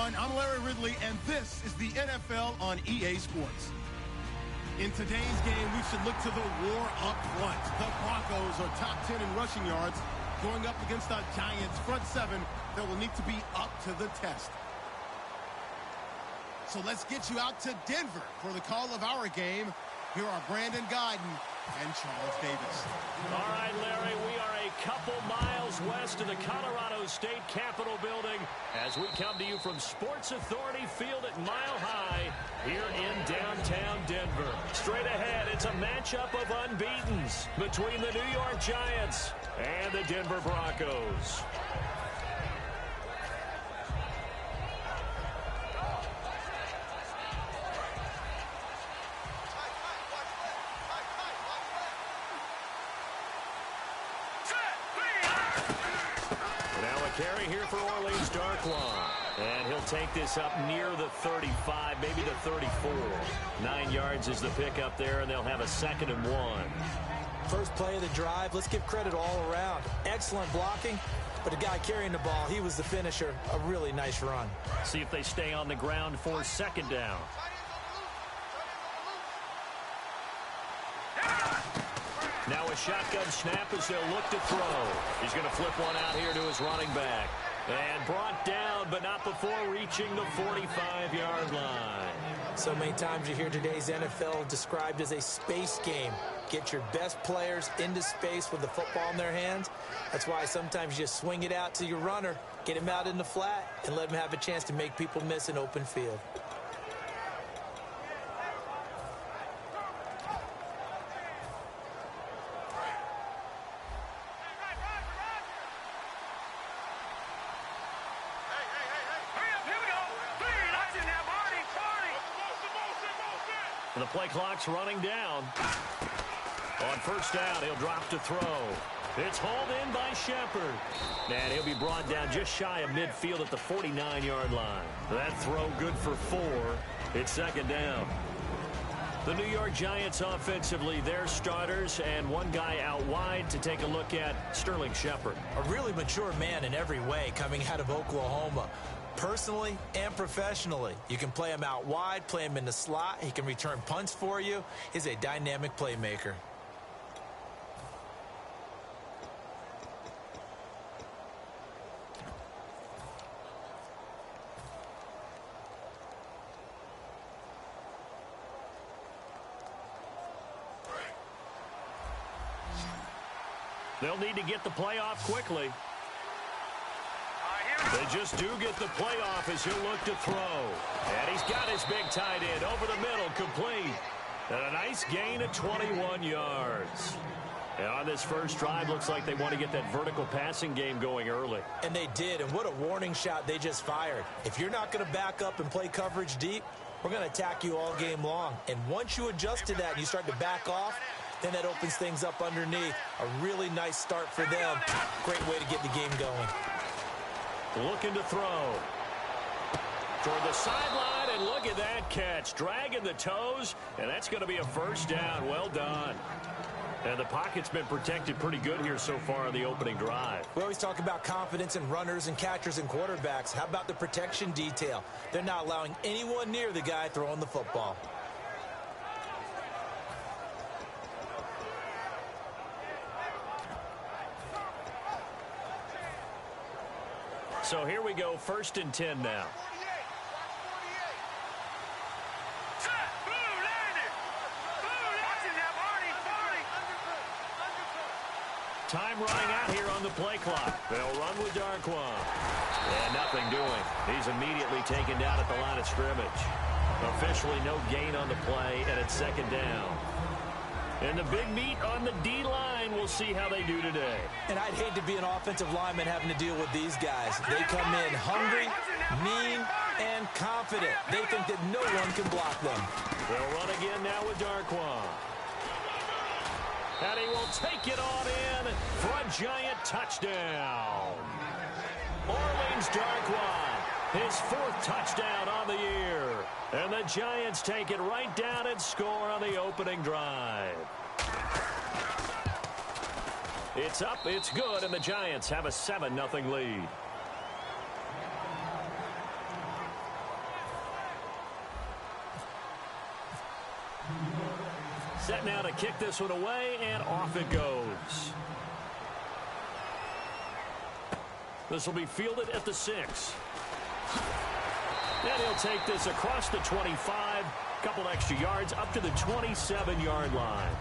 everyone. I'm Larry Ridley, and this is the NFL on EA Sports. In today's game, we should look to the war up front. The Broncos are top 10 in rushing yards, going up against a Giants front seven that will need to be up to the test. So let's get you out to Denver for the call of our game. Here are Brandon Guyton and Charles Davis. All right, Larry, we are a couple miles west of the Colorado State Capitol building as we come to you from Sports Authority Field at Mile High here in downtown Denver. Straight ahead, it's a matchup of unbeatens between the New York Giants and the Denver Broncos. Carry here for Orleans Darkwan. And he'll take this up near the 35, maybe the 34. 9 yards is the pickup there, and they'll have a 2nd and 1. First play of the drive, let's give credit all around. Excellent blocking, but the guy carrying the ball, he was the finisher. A really nice run. See if they stay on the ground for 2nd down. Now a shotgun snap as they'll look to throw. He's going to flip one out here to his running back. And brought down, but not before reaching the 45-yard line. So many times you hear today's NFL described as a space game. Get your best players into space with the football in their hands. That's why sometimes you just swing it out to your runner, get him out in the flat, and let him have a chance to make people miss an open field. The play clock's running down. On 1st down, he'll drop to throw. It's hauled in by Shepard. And he'll be brought down just shy of midfield at the 49-yard line. That throw good for 4. It's 2nd down. The New York Giants offensively, their starters, and one guy out wide to take a look at, Sterling Shepard. A really mature man in every way coming out of Oklahoma. Personally and professionally, you can play him out wide, play him in the slot. He can return punts for you. He's a dynamic playmaker. They'll need to get the play off quickly. They just do get the play off as he'll look to throw. And he's got his big tight end over the middle, complete. And a nice gain of 21 yards. And on this first drive, looks like they want to get that vertical passing game going early. And they did, and what a warning shot they just fired. If you're not going to back up and play coverage deep, we're going to attack you all game long. And once you adjust to that and you start to back off, then that opens things up underneath. A really nice start for them. Great way to get the game going. Looking to throw. Toward the sideline, and look at that catch. Dragging the toes, and that's going to be a 1st down. Well done. And the pocket's been protected pretty good here so far on the opening drive. We always talk about confidence in runners and catchers and quarterbacks. How about the protection detail? They're not allowing anyone near the guy throwing the football. So here we go, 1st and 10 now. Time running out here on the play clock. They'll run with Darkwan. And nothing doing. He's immediately taken down at the line of scrimmage. Officially no gain on the play, and it's 2nd down. And the big meat on the D-line, we'll see how they do today. And I'd hate to be an offensive lineman having to deal with these guys. They come in hungry, mean, and confident. They think that no one can block them. They'll run again now with Darkwan. And he will take it on in for a Giant touchdown. Orleans Darkwan, his 4th touchdown on the year. And the Giants take it right down and score on the opening drive. It's up, it's good, and the Giants have a 7-0 lead. set now to kick this one away, and off it goes. This will be fielded at the 6. And he'll take this across the 25, couple extra yards up to the 27-yard line.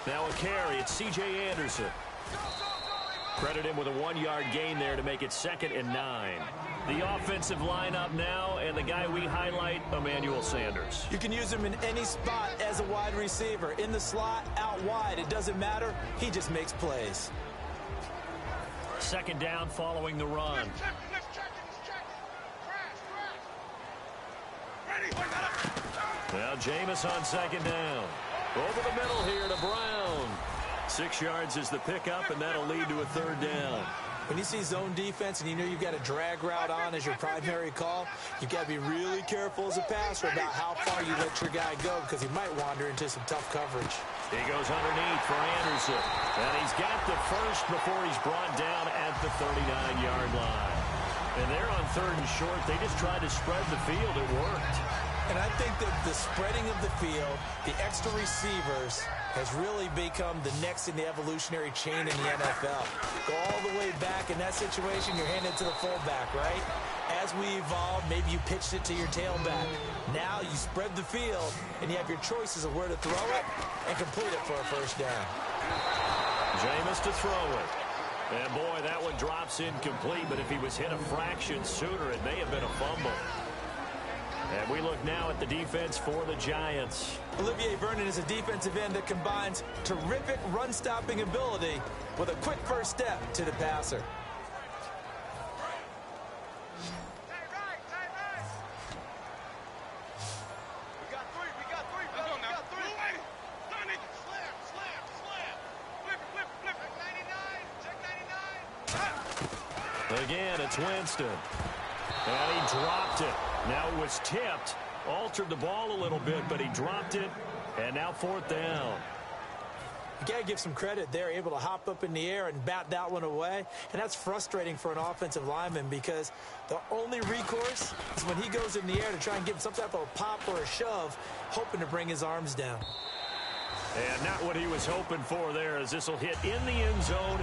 Now a carry, it's C.J. Anderson. Credit him with a 1-yard gain there to make it 2nd and 9. The offensive lineup now, and the guy we highlight, Emmanuel Sanders. You can use him in any spot as a wide receiver. In the slot, out wide, it doesn't matter. He just makes plays. 2nd down following the run. Now Jameis on 2nd down. Over the middle here to Brown. 6 yards is the pickup, and that'll lead to a 3rd down. When you see zone defense and you know you've got a drag route on as your primary call, you've got to be really careful as a passer about how far you let your guy go because he might wander into some tough coverage. He goes underneath for Anderson. And he's got the first before he's brought down at the 39-yard line. And they're on 3rd and short. They just tried to spread the field. It worked. And I think that the spreading of the field, the extra receivers, has really become the next in the evolutionary chain in the NFL. Go all the way back in that situation, you're handed to the fullback, right? As we evolved, maybe you pitched it to your tailback. Now you spread the field, and you have your choices of where to throw it and complete it for a 1st down. Jameis to throw it. And boy, that one drops incomplete, but if he was hit a fraction sooner, it may have been a fumble. And we look now at the defense for the Giants. Olivier Vernon is a defensive end that combines terrific run-stopping ability with a quick first step to the passer. Again, it's Winston. And he dropped it. Now it was tipped. Altered the ball a little bit, but he dropped it. And now 4th down. You got to give some credit. They're able to hop up in the air and bat that one away. And that's frustrating for an offensive lineman because the only recourse is when he goes in the air to try and get some type of a pop or a shove, hoping to bring his arms down. And not what he was hoping for there, as this will hit in the end zone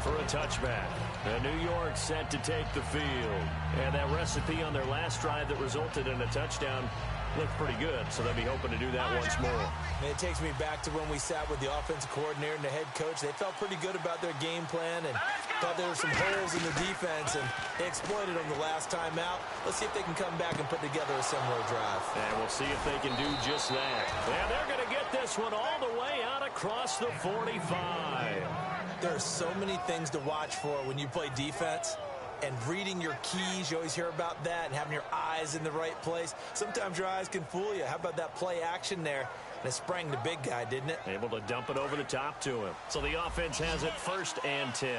for a touchback. And New York set to take the field. And that recipe on their last drive that resulted in a touchdown looked pretty good, so they'll be hoping to do that once more. And it takes me back to when we sat with the offensive coordinator and the head coach. They felt pretty good about their game plan and thought there were some holes in the defense, and they exploited them the last time out. Let's see if they can come back and put together a similar drive. And we'll see if they can do just that. And they're going to get this one all the way out across the 45. There are so many things to watch for when you play defense. And reading your keys, you always hear about that, and having your eyes in the right place. Sometimes your eyes can fool you. How about that play action there? And it sprang the big guy, didn't it? Able to dump it over the top to him. So the offense has it 1st and 10.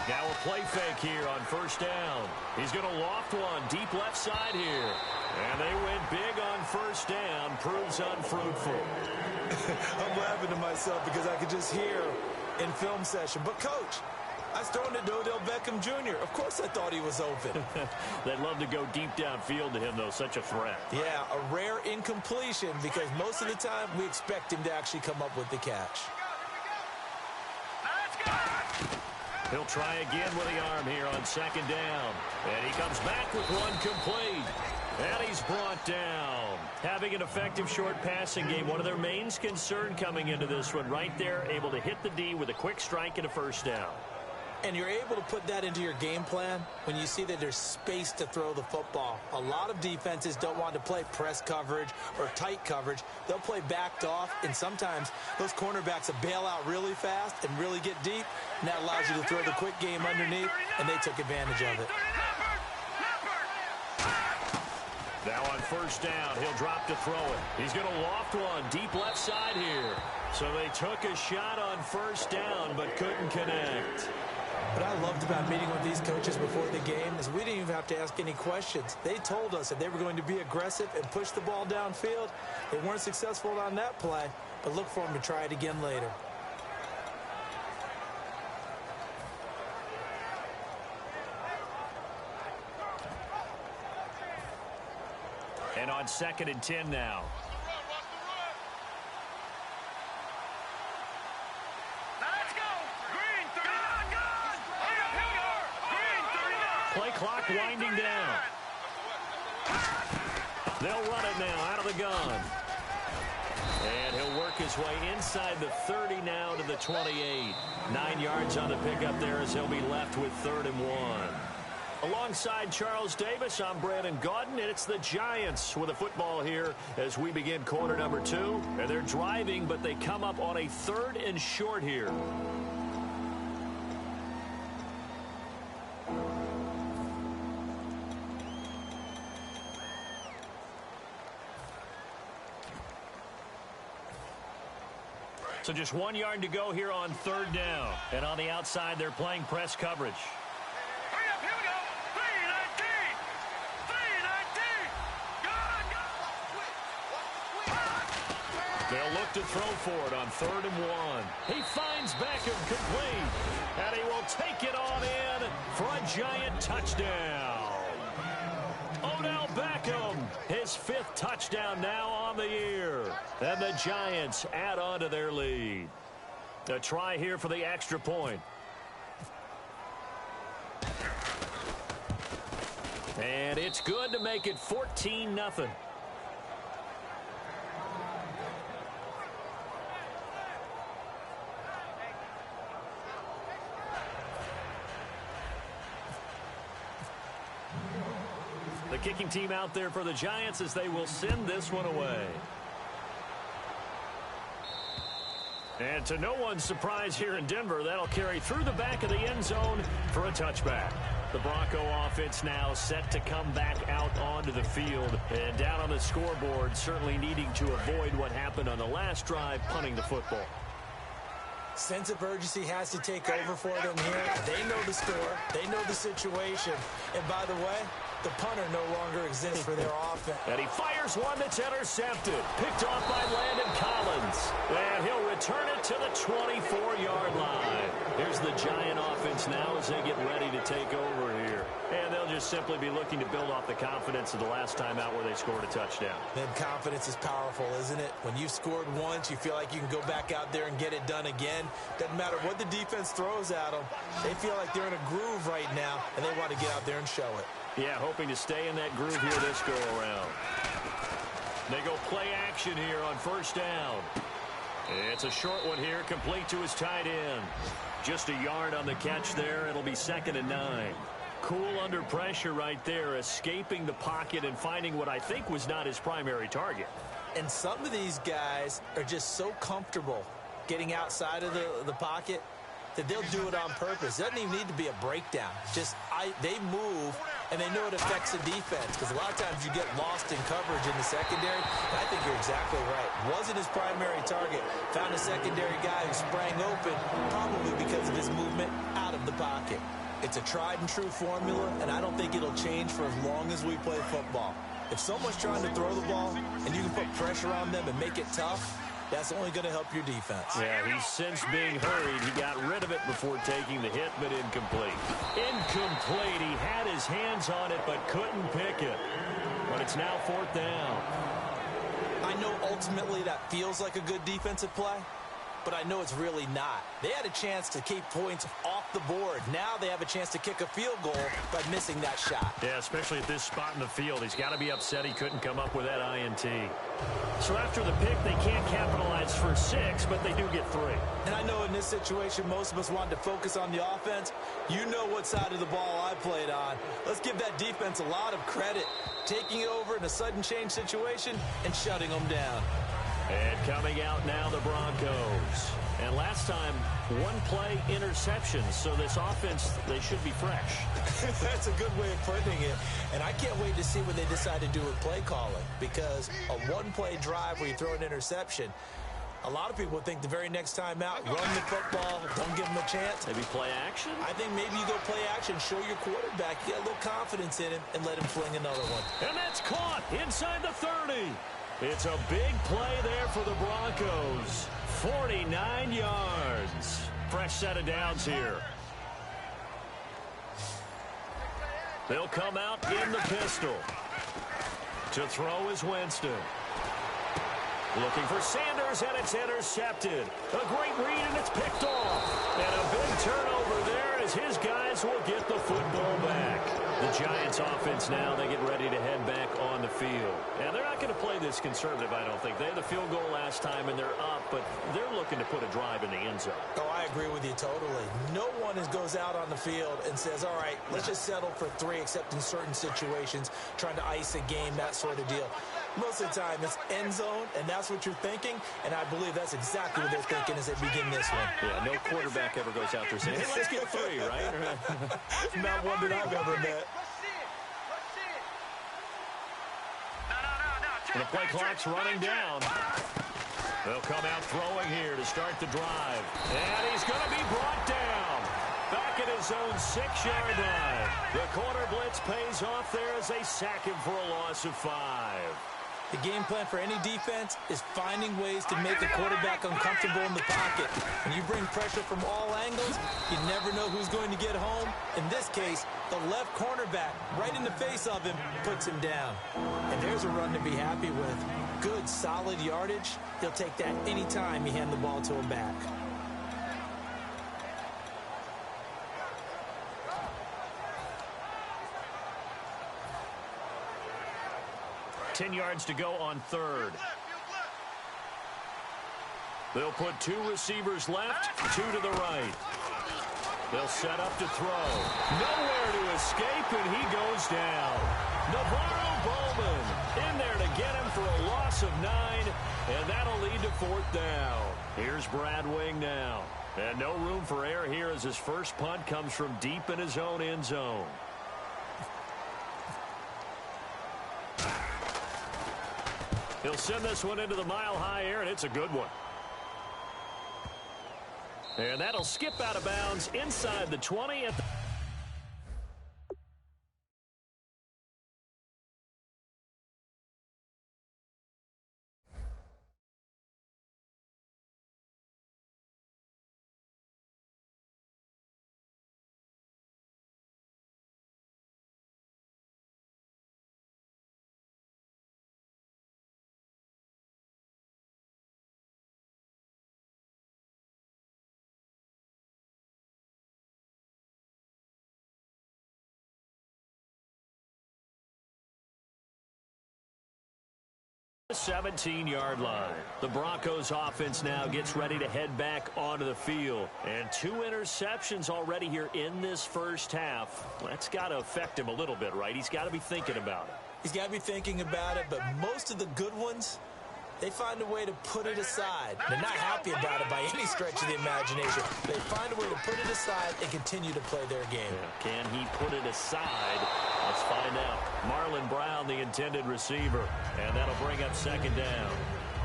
Now a play fake here on 1st down. He's going to loft one deep left side here. And they went big on 1st down. Proves unfruitful. I'm laughing to myself because I could just hear in film session. But, Coach, I was throwing it to Odell Beckham Jr. Of course I thought he was open. They'd love to go deep downfield to him, though. Such a threat. Yeah, a rare incompletion because most of the time we expect him to actually come up with the catch. He'll try again with the arm here on 2nd down. And he comes back with one complete. And he's brought down. Having an effective short passing game, one of their main concern coming into this one, right there, able to hit the D with a quick strike and a 1st down. And you're able to put that into your game plan when you see that there's space to throw the football. A lot of defenses don't want to play press coverage or tight coverage. They'll play backed off, and sometimes those cornerbacks will bail out really fast and really get deep, and that allows you to throw the quick game underneath, and they took advantage of it. Now on first down. He'll drop to throw it. He's going to loft one deep left side here. So they took a shot on first down but couldn't connect. What I loved about meeting with these coaches before the game is we didn't even have to ask any questions. They told us that they were going to be aggressive and push the ball downfield. They weren't successful on that play, but look for them to try it again later. And on 2nd and 10 now. Play clock winding down. They'll run it now out of the gun. And he'll work his way inside the 30 now to the 28. 9 yards on the pickup there as he'll be left with 3rd and 1. Alongside Charles Davis, I'm Brandon Gaudin, and it's the Giants with the football here as we begin quarter number 2. And they're driving, but they come up on a 3rd and short here. So just 1 yard to go here on 3rd down. And on the outside, they're playing press coverage. Here we go. 3-19. They'll look to throw for it on 3rd and 1. He finds Beckham complete. And he will take it on in for a Giant touchdown. Odell Beckham, his 5th touchdown now on the year. And the Giants add on to their lead. A try here for the extra point. And it's good to make it 14-0. The kicking team out there for the Giants as they will send this one away. And to no one's surprise here in Denver, that'll carry through the back of the end zone for a touchback. The Bronco offense now set to come back out onto the field. And down on the scoreboard, certainly needing to avoid what happened on the last drive, punting the football. Sense of urgency has to take over for them here. They know the score. They know the situation. And by the way, the punter no longer exists for their offense. And he fires one that's intercepted. Picked off by Landon Collins. And he'll return it to the 24-yard line. Here's the Giant offense now as they get ready to take over here. And they'll just simply be looking to build off the confidence of the last time out where they scored a touchdown. Then confidence is powerful, isn't it? When you've scored once, you feel like you can go back out there and get it done again. Doesn't matter what the defense throws at them. They feel like they're in a groove right now, and they want to get out there and show it. Yeah, hoping to stay in that groove here this go-around. They go play action here on first down. It's a short one here, complete to his tight end. Just a yard on the catch there. It'll be 2nd and 9. Cool under pressure right there, escaping the pocket and finding what I think was not his primary target. And some of these guys are just so comfortable getting outside of the pocket that they'll do it on purpose. It doesn't even need to be a breakdown. Just they move, and they know it affects the defense because a lot of times you get lost in coverage in the secondary. And I think you're exactly right. Wasn't his primary target. Found a secondary guy who sprang open, probably because of his movement out of the pocket. It's a tried-and-true formula, and I don't think it'll change for as long as we play football. If someone's trying to throw the ball and you can put pressure on them and make it tough, that's only going to help your defense. Yeah, he's since being hurried. He got rid of it before taking the hit, but incomplete. Incomplete. He had his hands on it, but couldn't pick it. But it's now 4th down. I know ultimately that feels like a good defensive play, but I know it's really not. They had a chance to keep points off the board. Now they have a chance to kick a field goal by missing that shot. Yeah, especially at this spot in the field. He's got to be upset he couldn't come up with that INT. So after the pick, they can't capitalize for 6, but they do get 3. And I know in this situation, most of us wanted to focus on the offense. You know what side of the ball I played on. Let's give that defense a lot of credit, taking it over in a sudden change situation and shutting them down. And coming out now, the Broncos. And last time, one-play interception. So this offense, they should be fresh. That's a good way of putting it. And I can't wait to see what they decide to do with play calling. Because a one-play drive where you throw an interception, a lot of people think the very next time out, run the football, don't give them a chance. Maybe play action? I think maybe you go play action, show your quarterback, you got a little confidence in him, and let him fling another one. And that's caught inside the 30. It's a big play there for the Broncos. 49 yards. Fresh set of downs here. They'll come out in the pistol. To throw is Winston. Looking for Sanders, and it's intercepted. A great read, and it's picked off. And a big turnover there as his guys will get the football back. The Giants offense now, they get ready to head back on the field. And they're not going to play this conservative, I don't think. They had the field goal last time, and they're up, but they're looking to put a drive in the end zone. Oh, I agree with you totally. No one goes out on the field and says, all right, let's just settle for 3, except in certain situations, trying to ice a game, that sort of deal. Most of the time, it's end zone, and that's what you're thinking, and I believe that's exactly what they're thinking as they begin this one. Yeah, no quarterback ever goes out there saying, hey, let's get 3, right? Not one that I've ever met. The play clock's running down. They'll come out throwing here to start the drive. And he's going to be brought down. Back at his own 6-yard line. The corner blitz pays off there as they sack him for a loss of 5. The game plan for any defense is finding ways to make a quarterback uncomfortable in the pocket. When you bring pressure from all angles, you never know who's going to get home. In this case, the left cornerback, right in the face of him, puts him down. And there's a run to be happy with. Good, solid yardage. He'll take that any time you hand the ball to him back. Ten yards to go on third. They'll put 2 receivers left, 2 to the right. They'll set up to throw. Nowhere to escape, and he goes down. Navarro Bowman in there to get him for a loss of 9, and that'll lead to 4th down. Here's Brad Wing now. And no room for error here as his first punt comes from deep in his own end zone. He'll send this one into the mile-high air, and it's a good one. And that'll skip out of bounds inside the 20 at the... The 17-yard line. The Broncos offense now gets ready to head back onto the field. And 2 interceptions already here in this first half. That's got to affect him a little bit, right? He's got to be thinking about it. He's got to be thinking about it, but most of the good ones, they find a way to put it aside. They're not happy about it by any stretch of the imagination. They find a way to put it aside and continue to play their game. Yeah. Can he put it aside? Let's find out. Marlon Brown, the intended receiver, and that'll bring up 2nd down.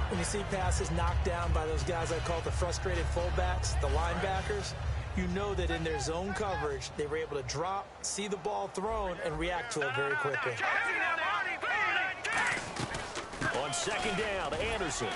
When you see passes knocked down by those guys I call the frustrated fullbacks, the linebackers, you know that in their zone coverage, they were able to drop, see the ball thrown, and react to it very quickly. On 2nd down, Anderson.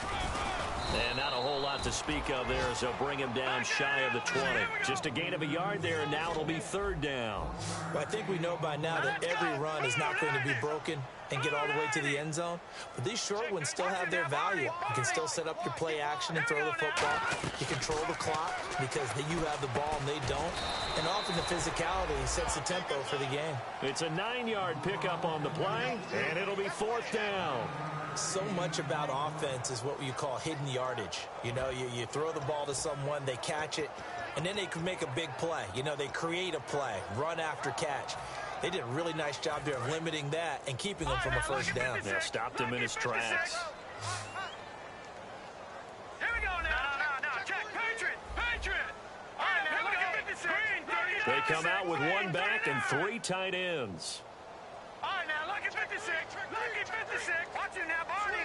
And not a whole lot to speak of there as they'll bring him down shy of the 20. Just a gain of a yard there, and now it'll be 3rd down. Well, I think we know by now that every run is not going to be broken and get all the way to the end zone. But these short ones still have their value. You can still set up your play action and throw the football. You control the clock because you have the ball and they don't. And often the physicality sets the tempo for the game. It's a 9-yard pickup on the play, and it'll be 4th down. So much about offense is what you call hidden yardage. You know, you throw the ball to someone, they catch it, and then they can make a big play. You know, they create a play, run after catch. They did a really nice job there of limiting that and keeping him from a 1st down. Yeah, stopped him in his tracks. They come out with one back and three tight ends. All right, now, look at 56. Look at 56. Watch it now, Barney.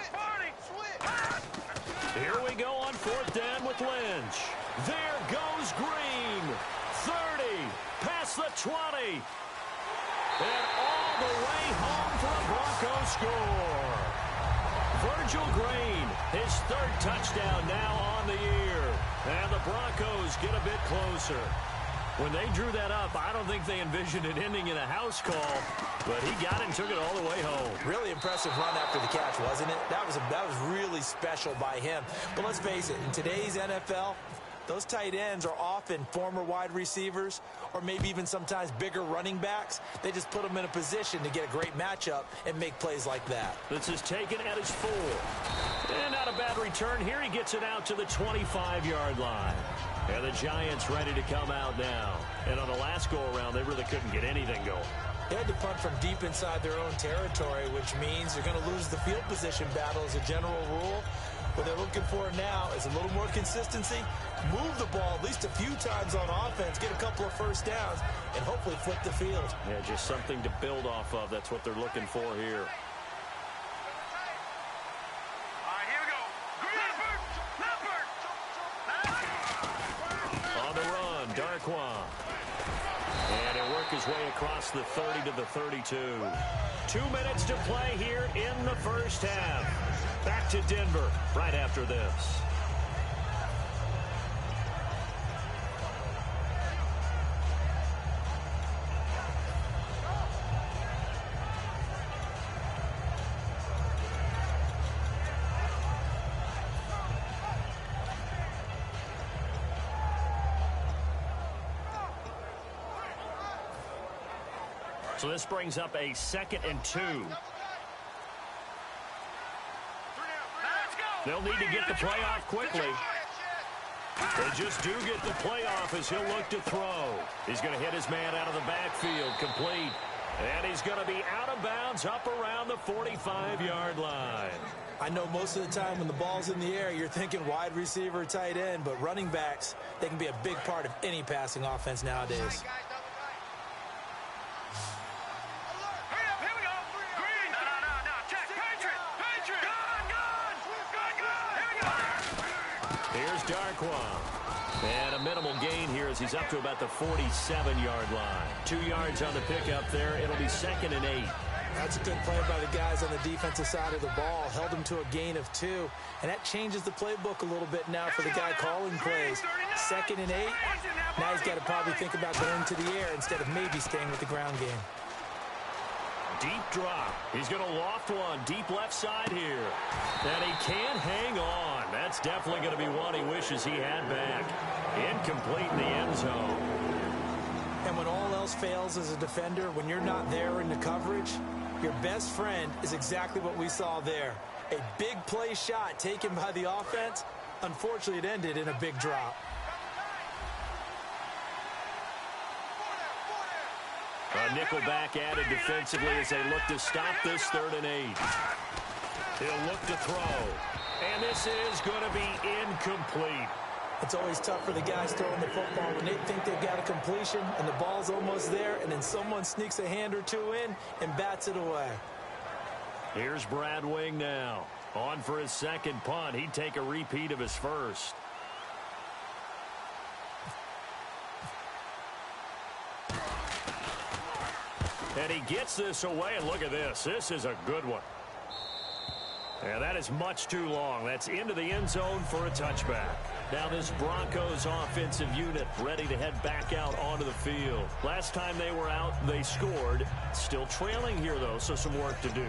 Here we go on fourth down with Lynch. There goes Green. 30. Past the 20. And all the way home for a Broncos score. Virgil Green, his third touchdown now on the year. And the Broncos get a bit closer. When they drew that up, I don't think they envisioned it ending in a house call, but he got it and took it all the way home. Really impressive run after the catch, wasn't it? That was really special by him. But let's face it, in today's NFL, those tight ends are often former wide receivers or maybe even sometimes bigger running backs. They just put them in a position to get a great matchup and make plays like that. This is taken at his 4. And not a bad return here. He gets it out to the 25-yard line. And the Giants ready to come out now. And on the last go-around, they really couldn't get anything going. They had to punt from deep inside their own territory, which means they're going to lose the field position battle as a general rule. What they're looking for now is a little more consistency, move the ball at least a few times on offense, get a couple of first downs, and hopefully flip the field. Yeah, just something to build off of. That's what they're looking for here. All right, here we go. On the run, Darquan. And he'll work his way across the 30 to the 32. 2 minutes to play here in the first half. Back to Denver right after this. So this brings up a 2nd and 2. They'll need to get the play off quickly. They just do get the play off as he'll look to throw. He's going to hit his man out of the backfield, complete. And he's going to be out of bounds up around the 45-yard line. I know most of the time when the ball's in the air, you're thinking wide receiver, tight end, but running backs, they can be a big part of any passing offense nowadays. Here's Darquan. And a minimal gain here as he's up to about the 47-yard line. 2 yards on the pickup there. It'll be 2nd and 8. That's a good play by the guys on the defensive side of the ball. Held him to a gain of 2. And that changes the playbook a little bit now for the guy calling plays. 2nd and 8. Now he's got to probably think about going to the air instead of maybe staying with the ground game. Deep drop. He's going to loft one deep left side here. And he can't hang on. That's definitely going to be one he wishes he had back. Incomplete in the end zone. And when all else fails as a defender, when you're not there in the coverage, your best friend is exactly what we saw there. A big play shot taken by the offense. Unfortunately, it ended in a big drop. A nickel back added defensively as they look to stop this 3rd and 8. He'll look to throw. And this is going to be incomplete. It's always tough for the guys throwing the football when they think they've got a completion and the ball's almost there, and then someone sneaks a hand or two in and bats it away. Here's Brad Wing now. On for his 2nd punt. He'd take a repeat of his first. And he gets this away, and look at this. This is a good one. And that is much too long. That's into the end zone for a touchback. Now this Broncos offensive unit ready to head back out onto the field. Last time they were out, they scored. Still trailing here, though, so some work to do.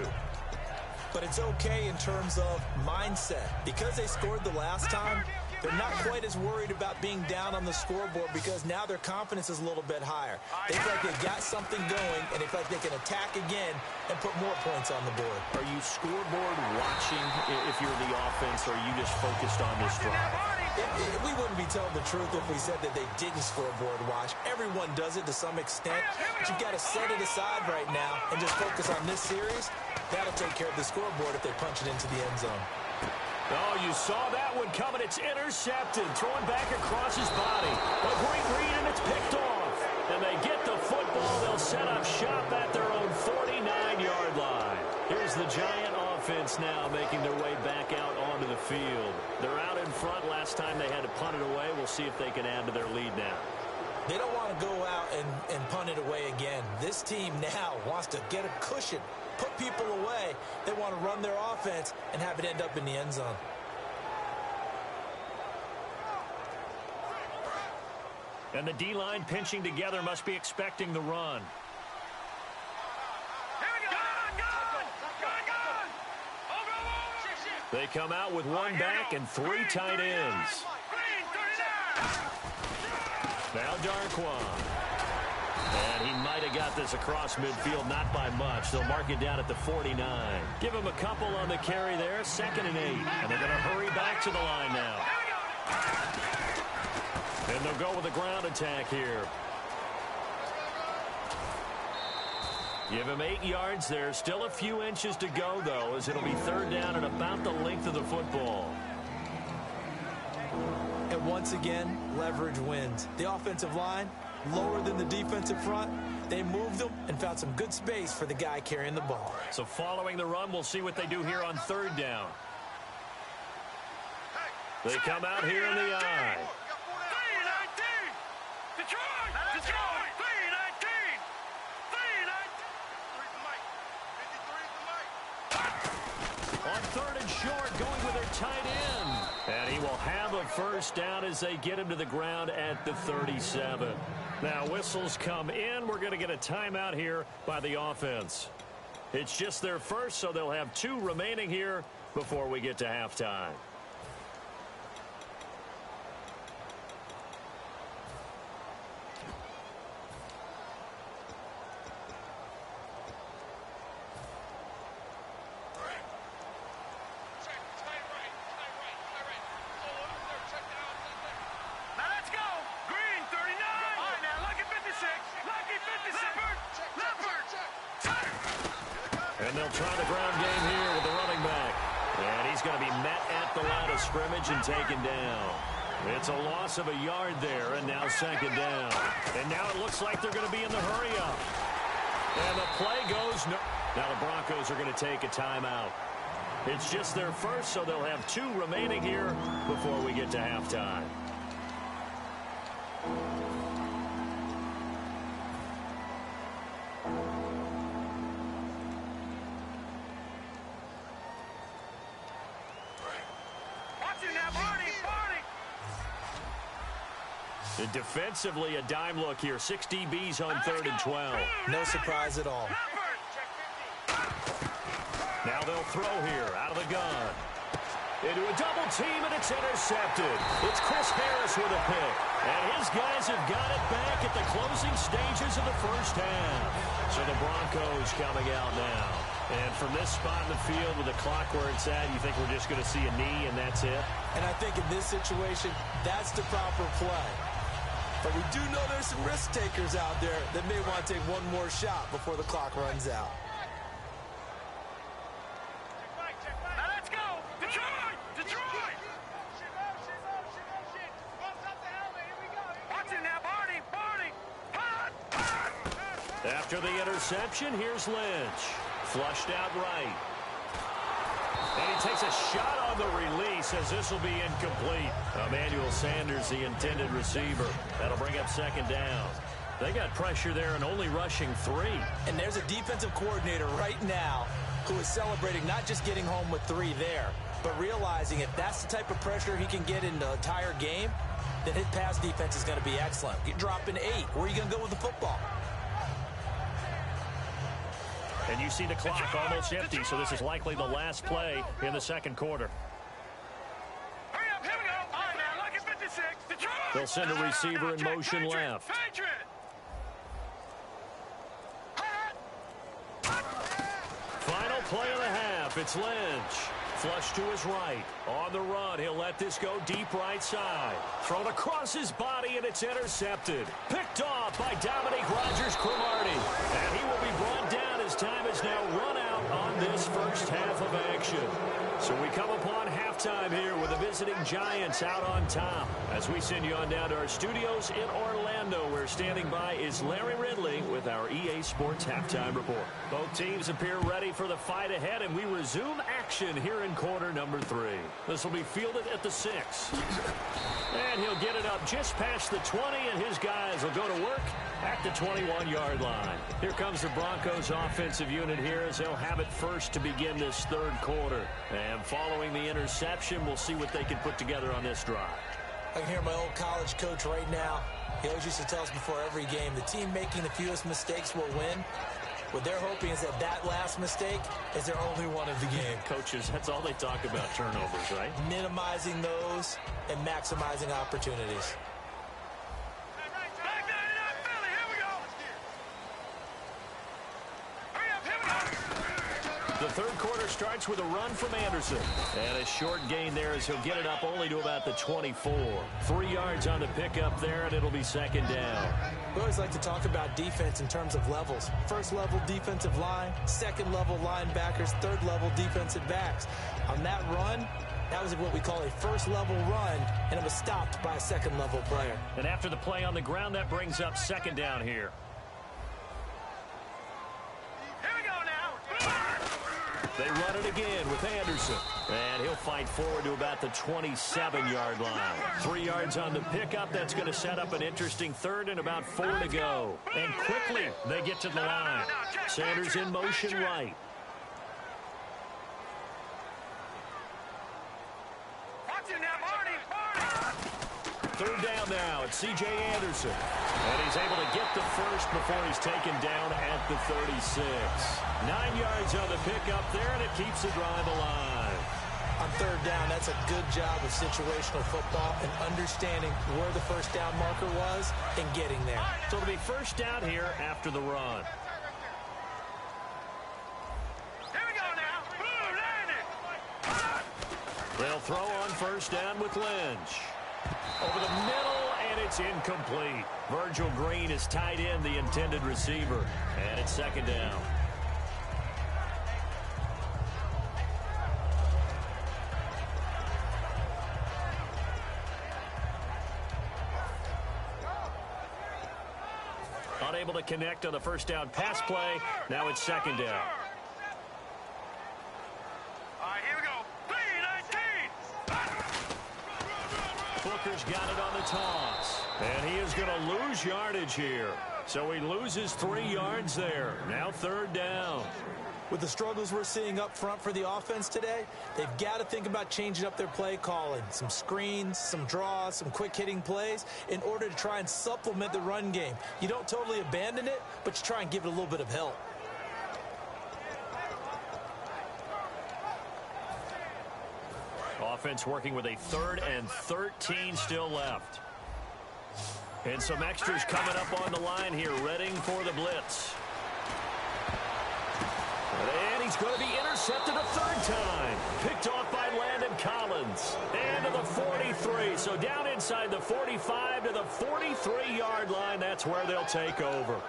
But it's okay in terms of mindset. Because they scored the last time, they're not quite as worried about being down on the scoreboard because now their confidence is a little bit higher. They feel like they've got something going, and they feel like they can attack again and put more points on the board. Are you scoreboard watching if you're the offense, or are you just focused on this drive? We wouldn't be telling the truth if we said that they didn't scoreboard watch. Everyone does it to some extent, but you've got to set it aside right now and just focus on this series. That'll take care of the scoreboard if they punch it into the end zone. Oh, you saw that one coming. It's intercepted. Throwing back across his body. A great read, and it's picked off. And they get the football. They'll set up shop at their own 49-yard line. Here's the Giant offense now making their way back out onto the field. They're out in front. Last time they had to punt it away. We'll see if they can add to their lead now. They don't want to go out and punt it away again. This team now wants to get a cushion, put people away. They want to run their offense and have it end up in the end zone. And the D-line pinching together must be expecting the run. They come out with one back and three tight ends. Now Darquan. And he might have got this across midfield, not by much. They'll mark it down at the 49. Give him a couple on the carry there, 2nd and 8. And they're going to hurry back to the line now. And they'll go with a ground attack here. Give him 8 yards there. Still a few inches to go, though, as it'll be 3rd down and about the length of the football. And once again, leverage wins. The offensive line, lower than the defensive front. They moved them and found some good space for the guy carrying the ball. So following the run, we'll see what they do here on 3rd down. They come out here in the I. On 3rd and short, going with their tight end. And he will have a 1st down as they get him to the ground at the 37. Now whistles come in. We're going to get a timeout here by the offense. It's just their first, so they'll have 2 remaining here before we get to halftime. And they'll try the ground game here with the running back. And he's going to be met at the line of scrimmage and taken down. It's a loss of a yard there, and now 2nd down. And now it looks like they're going to be in the hurry-up. And the play goes no. Now the Broncos are going to take a timeout. It's just their first, so they'll have 2 remaining here before we get to halftime. Defensively, a dime look here. 6 DBs on 3rd and 12. No surprise at all. Now they'll throw here out of the gun. Into a double team, and it's intercepted. It's Chris Harris with a pick. And his guys have got it back at the closing stages of the 1st half. So the Broncos coming out now. And from this spot in the field with the clock where it's at, you think we're just going to see a knee and that's it? And I think in this situation, that's the proper play. But we do know there's some risk takers out there that may want to take one more shot before the clock runs out. Now let's go! Detroit! Detroit! Watch it now, Barney! Barney! Punt! After the interception, here's Lynch. Flushed out right. And he takes a shot on the release as this will be incomplete. Emmanuel Sanders, the intended receiver. That'll bring up 2nd down. They got pressure there and only rushing 3. And there's a defensive coordinator right now who is celebrating not just getting home with 3 there, but realizing if that's the type of pressure he can get in the entire game, then his pass defense is going to be excellent. You're dropping 8. Where are you going to go with the football? And you see the clock almost empty, so this is likely the last play in the 2nd quarter. Hurry up, here we go. All right, now, lucky 56. Detroit! They'll send a receiver in motion left. Patriot! Final play of the half. It's Lynch. Flush to his right. On the run, he'll let this go deep right side. Thrown across his body, and it's intercepted. Picked off by Dominique Rodgers-Cromartie. And he will be brought down as time is now run out on this first half of action. So we come upon halftime here with the visiting Giants out on top. As we send you on down to our studios in Orlando, where standing by is Larry Ridley with our EA Sports Halftime Report. Both teams appear ready for the fight ahead, and we resume action here in quarter number 3. This will be fielded at the 6. And he'll get it up just past the 20, and his guys will go to work at the 21-yard line. Here comes the Broncos offensive unit here as they'll have it first to begin this third quarter. And following the interception, we'll see what they can put together on this drive. I can hear my old college coach right now. He always used to tell us before every game, the team making the fewest mistakes will win. What they're hoping is that last mistake is their only one of the game. Coaches, that's all they talk about, turnovers, right? Minimizing those and maximizing opportunities. The third quarter starts with a run from Anderson. And a short gain there as he'll get it up only to about the 24. 3 yards on the pickup there, and it'll be second down. We always like to talk about defense in terms of levels. First level defensive line, second level linebackers, third level defensive backs. On that run, that was what we call a first level run, and it was stopped by a second level player. And after the play on the ground, that brings up second down here. They run it again with Anderson. And he'll fight forward to about the 27-yard line. 3 yards on the pickup. That's going to set up an interesting third and about 4 to go. And quickly, they get to the line. Sanders in motion right. Third down now. It's C.J. Anderson. And he's able to get the first before he's taken down at the 36. 9 yards on the pickup there, and it keeps the drive alive. On third down, that's a good job of situational football and understanding where the first down marker was and getting there. So it'll be first down here after the run. Here we go now. Ooh, landed. They'll throw on first down with Lynch. Over the middle, and it's incomplete. Virgil Green is tied in, the intended receiver. And it's second down. Unable to connect on the first down pass play. Now it's second down. All right, here we go. 3-19. Booker's got it on the toss. And he is going to lose yardage here. So he loses 3 yards there. Now third down. With the struggles we're seeing up front for the offense today, they've got to think about changing up their play calling. Some screens, some draws, some quick-hitting plays in order to try and supplement the run game. You don't totally abandon it, but you try and give it a little bit of help. Offense working with a 3rd and 13 still left. And some extras coming up on the line here, readying for the blitz. And he's going to be intercepted a third time. Picked off by Landon Collins. And to the 43. So down inside the 45 to the 43-yard line. That's where they'll take over.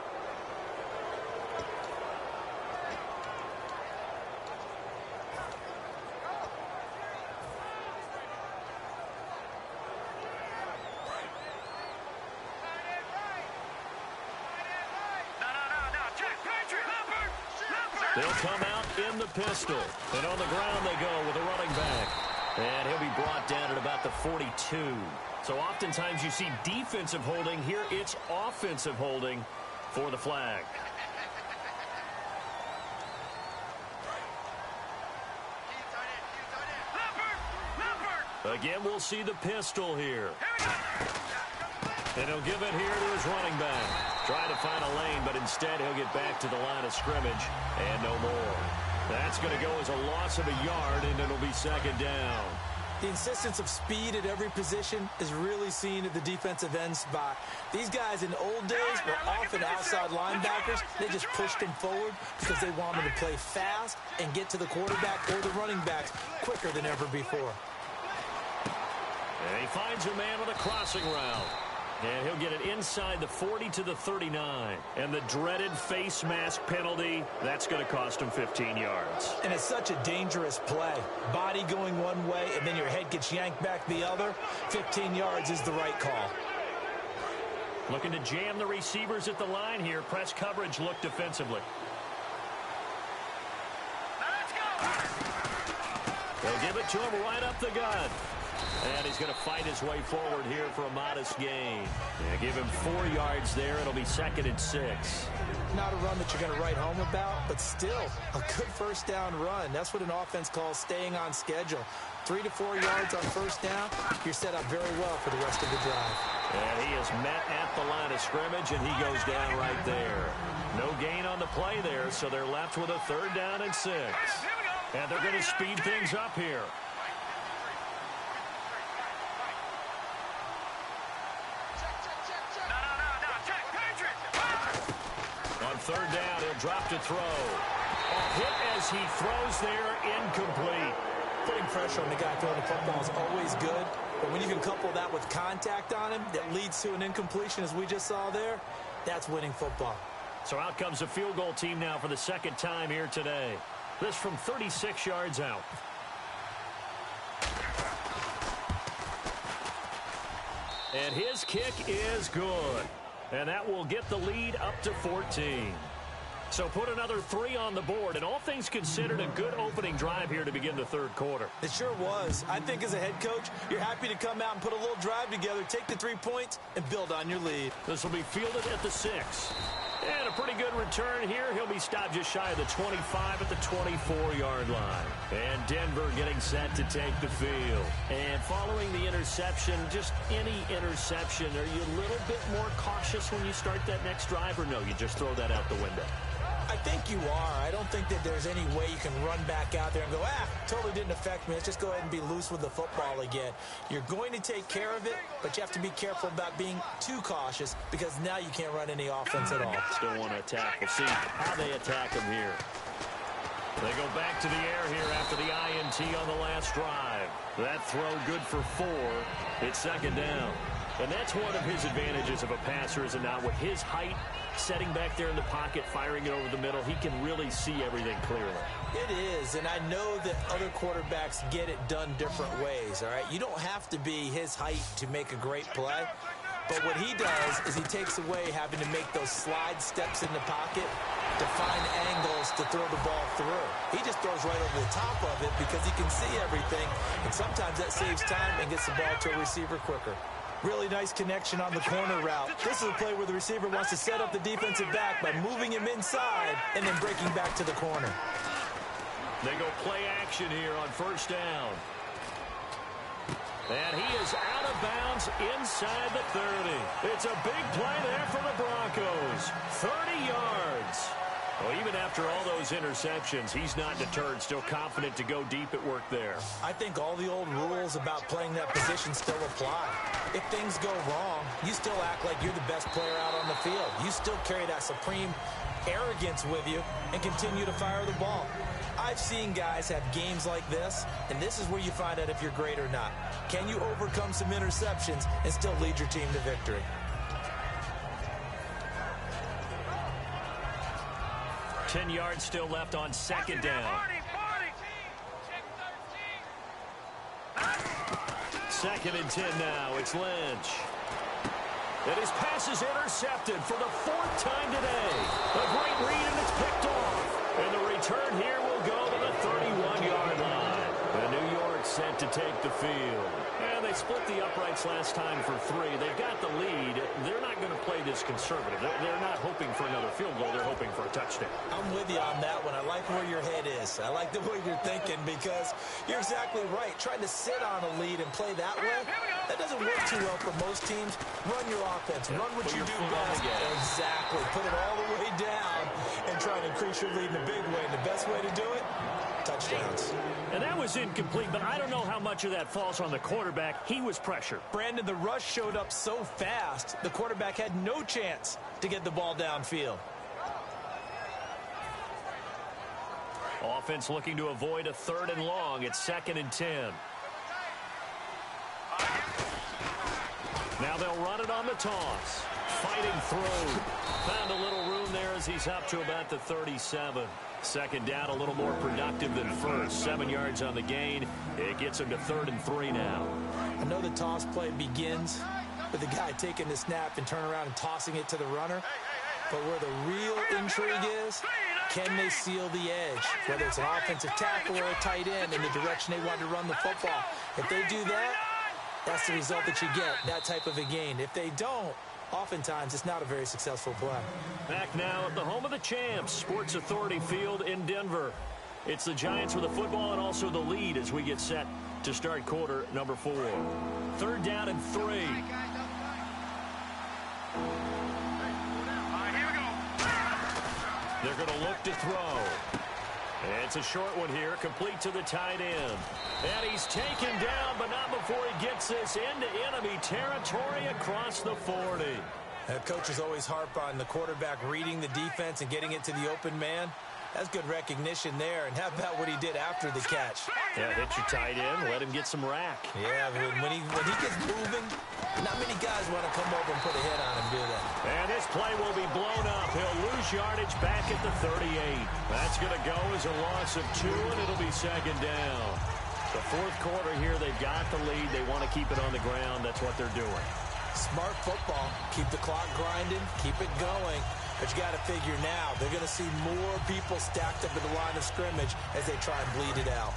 They'll come out in the pistol. And on the ground they go with a running back. And he'll be brought down at about the 42. So oftentimes you see defensive holding. Here it's offensive holding for the flag. Again, we'll see the pistol here. And he'll give it here to his running back. Trying to find a lane, but instead he'll get back to the line of scrimmage and no more. That's going to go as a loss of a yard, and it'll be second down. The insistence of speed at every position is really seen at the defensive end spot. These guys in the old days were often outside linebackers. They just pushed them forward because they wanted to play fast and get to the quarterback or the running backs quicker than ever before. And he finds a man with a crossing route. And he'll get it inside the 40 to the 39. And the dreaded face mask penalty, that's going to cost him 15 yards. And it's such a dangerous play. Body going one way, and then your head gets yanked back the other. 15 yards is the right call. Looking to jam the receivers at the line here. Press coverage look defensively. They'll give it to him right up the gut. And he's going to fight his way forward here for a modest gain. Yeah, give him 4 yards there. It'll be 2nd and 6. Not a run that you're going to write home about, but still a good first down run. That's what an offense calls staying on schedule. 3 to 4 yards on first down. You're set up very well for the rest of the drive. And he is met at the line of scrimmage, and he goes down right there. No gain on the play there, so they're left with a 3rd down and 6. And they're going to speed things up here. On 3rd down, he'll drop to throw. A hit as he throws there, incomplete. Putting pressure on the guy throwing the football is always good, but when you can couple that with contact on him that leads to an incompletion, as we just saw there, that's winning football. So out comes a field goal team now for the 2nd time here today. This from 36 yards out. And his kick is good. And that will get the lead up to 14. So put another 3 on the board, and all things considered, a good opening drive here to begin the 3rd quarter. It sure was. I think as a head coach, you're happy to come out and put a little drive together, take the 3 points, and build on your lead. This will be fielded at the 6. And a pretty good return here. He'll be stopped just shy of the 25 at the 24-yard line. And Denver getting set to take the field. And following the interception, just any interception, are you a little bit more cautious when you start that next drive, or no, you just throw that out the window? I think you are. I don't think that there's any way you can run back out there and go, totally didn't affect me. Let's just go ahead and be loose with the football again. You're going to take care of it, but you have to be careful about being too cautious because now you can't run any offense at all. Still want to attack. We'll see how they attack him here. They go back to the air here after the INT on the last drive. That throw good for 4. It's 2nd down. And that's one of his advantages of a passer, is it not? With his height, setting back there in the pocket, firing it over the middle, he can really see everything clearly. It is, and I know that other quarterbacks get it done different ways, all right? You don't have to be his height to make a great play, but what he does is he takes away having to make those slide steps in the pocket to find angles to throw the ball through. He just throws right over the top of it because he can see everything, and sometimes that saves time and gets the ball to a receiver quicker. Really nice connection on the corner route. This is a play where the receiver wants to set up the defensive back by moving him inside and then breaking back to the corner. They go play action here on 1st down. And he is out of bounds inside the 30. It's a big play there for the Broncos. 30 yards. Well, even after all those interceptions, he's not deterred, still confident to go deep at work there. I think all the old rules about playing that position still apply. If things go wrong, you still act like you're the best player out on the field. You still carry that supreme arrogance with you and continue to fire the ball. I've seen guys have games like this, and this is where you find out if you're great or not. Can you overcome some interceptions and still lead your team to victory? 10 yards still left on 2nd down. 2nd and 10 now. It's Lynch. And his pass is intercepted for the 4th time today. A great read, and it's picked off. And the return here will go to the 31-yard line. And New York set to take the field. And they split the uprights last time for 3. They've got the lead. They're not going to play this conservative. They're not hoping for another field goal. They're hoping for a touchdown. I'm with you on that one. I like where your head is. I like the way you're thinking because you're exactly right. Trying to sit on a lead and play that way, that doesn't work too well for most teams. Run your offense. Run what you do best. Exactly. Put it all the way down and try to increase your lead in a big way. And the best way to do it, touchdowns. And that was incomplete, but I don't know how much of that falls on the quarterback. He was pressured. Brandon, the rush showed up so fast, the quarterback had no chance to get the ball downfield. Offense looking to avoid a 3rd and long. It's 2nd and 10. Now they'll run it on the toss. Fighting through. Found a little room there as he's up to about the 37. Second down, a little more productive than first. 7 yards on the gain. It gets him to 3rd and 3 now. I know the toss play begins with the guy taking the snap and turn around and tossing it to the runner. But where the real intrigue is, can they seal the edge? Whether it's an offensive tackle or a tight end in the direction they want to run the football. If they do that, that's the result that you get, that type of a gain. If they don't, oftentimes it's not a very successful play. Back now at the home of the champs, Sports Authority Field in Denver. It's the Giants with the football and also the lead as we get set to start quarter number 4. 3rd down and 3. They're going to look to throw. It's a short one here, complete to the tight end. And he's taken down, but not before he gets this into enemy territory across the 40. Coaches always harp on the quarterback reading the defense and getting it to the open man. That's good recognition there. And how about what he did after the catch? Yeah, hit your tight end, let him get some rack. Yeah, when he gets moving, not many guys want to come over and put a hit on him, do they? And this play will be blown up. He'll lose yardage back at the 38. That's going to go as a loss of 2, and it'll be 2nd down. The 4th quarter here, they've got the lead. They want to keep it on the ground. That's what they're doing. Smart football. Keep the clock grinding. Keep it going. But you got to figure now, they're going to see more people stacked up at the line of scrimmage as they try and bleed it out.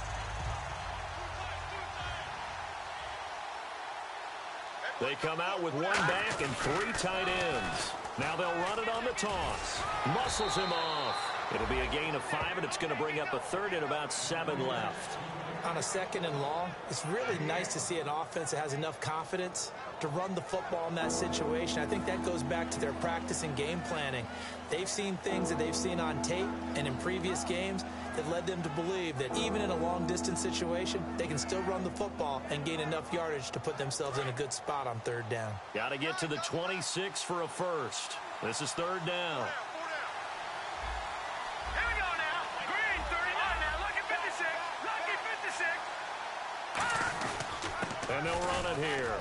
They come out with 1 back and 3 tight ends. Now they'll run it on the toss. Muscles him off. It'll be a gain of 5, and it's going to bring up a 3rd and about 7 left. On a 2nd and long, it's really nice to see an offense that has enough confidence to run the football in that situation. I think that goes back to their practice and game planning. They've seen things that they've seen on tape and in previous games that led them to believe that even in a long-distance situation, they can still run the football and gain enough yardage to put themselves in a good spot on 3rd down. Got to get to the 26 for a first. This is 3rd down. And they'll run it here.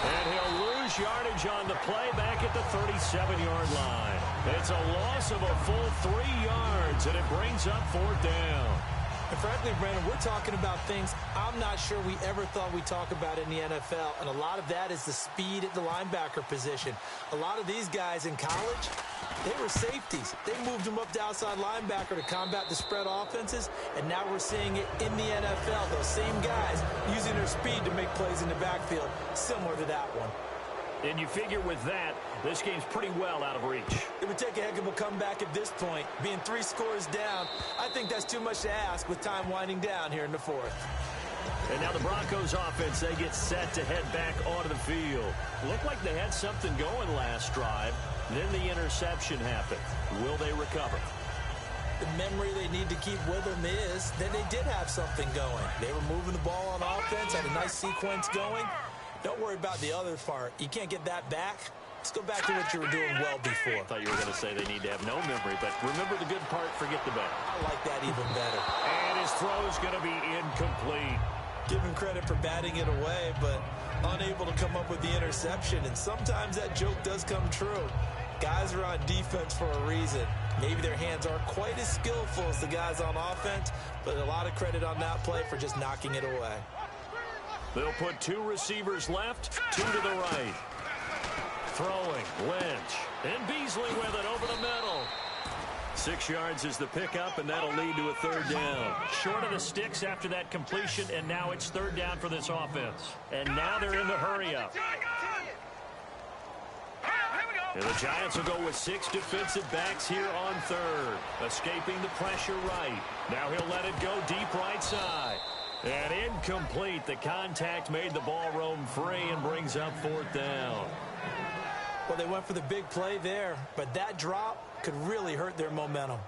And he'll lose yardage on the play back at the 37-yard line. It's a loss of a full 3 yards, and it brings up 4th down. And frankly, Brandon, we're talking about things I'm not sure we ever thought we'd talk about in the NFL, and a lot of that is the speed at the linebacker position. A lot of these guys in college, they were safeties. They moved them up to outside linebacker to combat the spread offenses, and now we're seeing it in the NFL. Those same guys using their speed to make plays in the backfield, similar to that one. And you figure with that, this game's pretty well out of reach. It would take a heck of a comeback at this point. Being 3 scores down, I think that's too much to ask with time winding down here in the 4th. And now the Broncos offense, they get set to head back onto the field. Looked like they had something going last drive. Then the interception happened. Will they recover? The memory they need to keep with them is that they did have something going. They were moving the ball on offense, had a nice sequence going. Don't worry about the other part. You can't get that back. Let's go back to what you were doing well before. I thought you were going to say they need to have no memory, but remember the good part, forget the bad. I like that even better. And his throw's going to be incomplete. Give him credit for batting it away, but unable to come up with the interception. And sometimes that joke does come true. Guys are on defense for a reason. Maybe their hands aren't quite as skillful as the guys on offense, but a lot of credit on that play for just knocking it away. They'll put 2 receivers left, 2 to the right. Throwing, Lynch, and Beasley with it over the middle. 6 yards is the pickup, and that'll lead to a 3rd down. Short of the sticks after that completion, and now it's 3rd down for this offense. And now they're in the hurry-up. And the Giants will go with 6 defensive backs here on 3rd. Escaping the pressure right. Now he'll let it go deep right side. And incomplete. The contact made the ball roam free and brings up 4th down. Well, they went for the big play there, but that drop could really hurt their momentum.